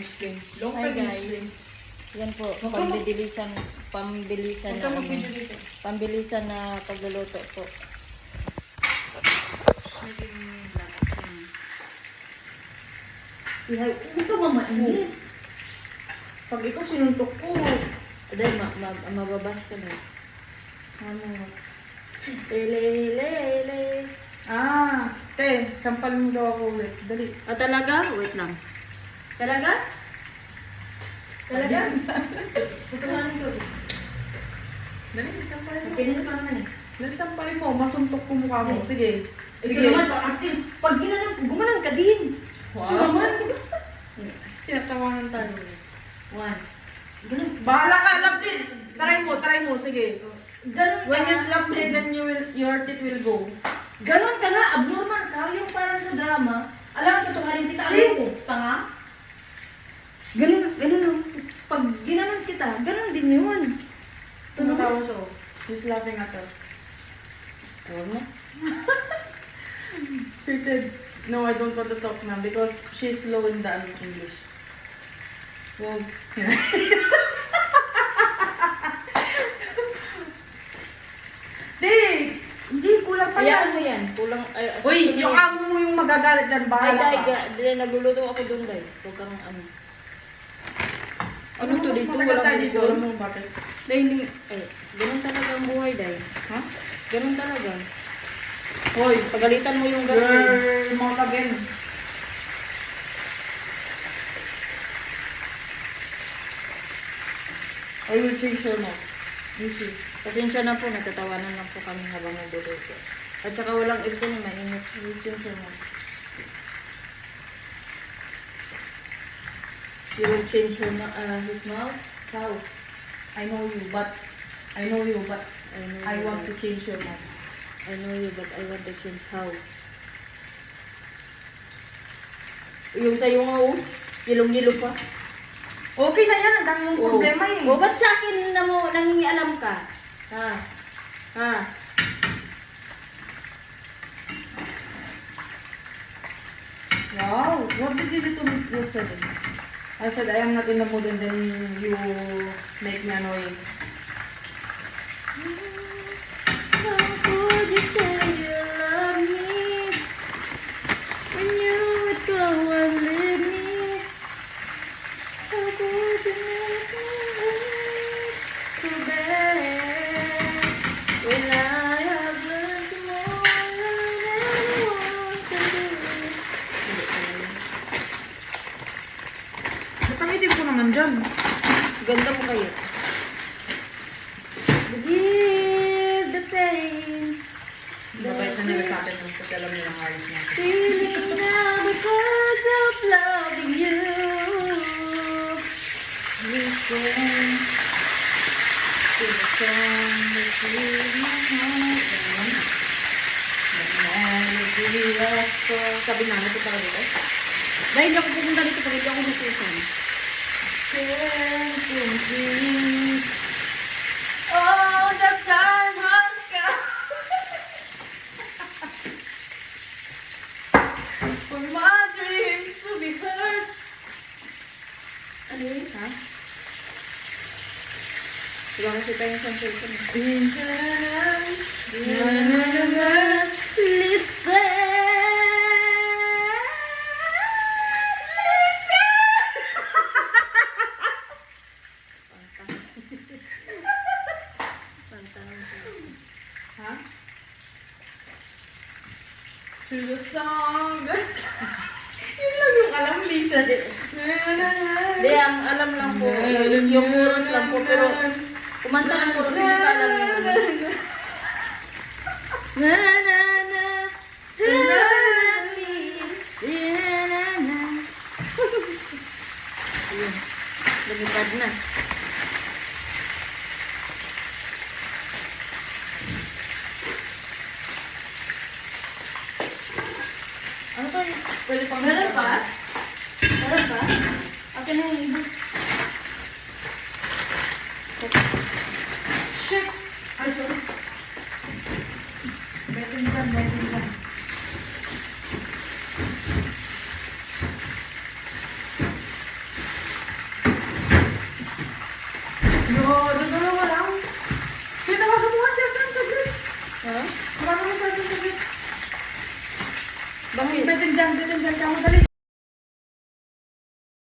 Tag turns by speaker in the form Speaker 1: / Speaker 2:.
Speaker 1: ice cream.
Speaker 2: Long
Speaker 1: Hi
Speaker 2: time
Speaker 1: guys.
Speaker 2: ice
Speaker 1: Yan po,
Speaker 2: Huwag ka mag-
Speaker 1: pambilisan
Speaker 2: Huwag
Speaker 1: na
Speaker 2: ka mag-video dito.
Speaker 1: pambilisan na pagluluto po.
Speaker 2: Hindi ka mamainis. Pag ikaw sinuntok ko.
Speaker 1: Dahil mababas ka na.
Speaker 2: Ano?
Speaker 1: Lele.
Speaker 2: Te, sampal mo daw ako ulit. Dali.
Speaker 1: Talaga? Wait lang.
Speaker 2: Talaga? Talaga? Pagkamanin ko. Dali, sampalin mo.
Speaker 1: Kinis pa naman eh.
Speaker 2: Dali, sampalin mo. Masuntok ko mukha mo. Sige.
Speaker 3: Ito naman, pag ginanong, gumanang ka din.
Speaker 2: Wow. Tinatawanan tayo.
Speaker 3: One. Ganun.
Speaker 2: Bahala ka, lovely. Try mo. Sige.
Speaker 3: Ganun
Speaker 2: When you
Speaker 3: ka.
Speaker 2: slap me, then your teeth will go.
Speaker 3: Ganun ka nga, abnormal ka. Yung parang sa drama. Alam mo, tutuhanin kita.
Speaker 2: See?
Speaker 3: Ano ko? Tanga? Ganun. Pag ginanon kita, ganun din yun.
Speaker 2: Tumatawa siya. She's laughing at us.
Speaker 1: Huwag mo.
Speaker 2: She said, no, I don't want to talk now because she's slow in the English. Wow. Hindi, kulang pa
Speaker 1: Hayaan
Speaker 2: yan.
Speaker 1: mo yan. Kulang,
Speaker 2: Uy, yung amo mo yung magagalit dyan, bahala ka.
Speaker 1: Dahil nagluluto ako doon, Day. Huwag kang ano. Ano to dito?
Speaker 2: Matagal tayo
Speaker 1: Walang
Speaker 2: dito.
Speaker 1: bukol.
Speaker 2: Alam mo bakit?
Speaker 1: Day, hindi. Ganun talaga ang buhay, Day.
Speaker 2: Ha?
Speaker 1: Ganun talaga.
Speaker 2: Hoy,
Speaker 1: Pagalitan mo yung gas. eh.
Speaker 2: girl, mouth again. I will change your mouth. You see.
Speaker 1: Pasensya na po, natatawanan lang po kami habang nagluluto. At saka walang aircon na mainit. Pasensya na. You will change his mouth? How?
Speaker 2: I know you, but
Speaker 1: I know
Speaker 2: I
Speaker 1: you,
Speaker 2: want to
Speaker 1: but-
Speaker 2: change your mouth.
Speaker 1: I know you, but I want to change how. Yung sa'yo nga, oh. Yilong-yilong pa.
Speaker 2: Okay na yan, ang dami mong problema eh.
Speaker 1: O, ba't sa akin na mo nangingialam ka? Ha?
Speaker 2: Wow, what did you do to me yesterday? I said, I am not in the mood and then you make me annoying.
Speaker 1: How could you say you love me when you would go and leave me? How could you make me wait so bad when I have learned more than anyone can do?
Speaker 2: Natangitin ko naman dyan.
Speaker 1: Ganda mo kayo. Forgive the pain.
Speaker 2: Mabait na nila sa atin kasi alam nila ang ayos niya.
Speaker 1: Feeling now because of loving you. Listen to the song that fills my heart. The melody of song. Sabi namin ito talaga dito. Dahil hindi ako pupunta dito pag hindi ako natutunan. Can't complete. Oh, the time has come. For my dreams to be heard. Ano yun, ha? Diba kasi tayo sa cellphone?
Speaker 2: Ha? To the song that... Yun lang yung alam, Lisa.
Speaker 1: Hindi, ang alam lang po, yung chorus lang po, pero kumanta ng chorus, hindi pa alam yung ano. Na na na, Ayun, lumipad na.
Speaker 2: Ano to? Pwede pang...
Speaker 3: Meron pa? Meron pa?
Speaker 1: Akin na yung iba.
Speaker 2: Shit! Ay, sorry. Meron dyan. Bakit? Bitin dyan ka mo, dali.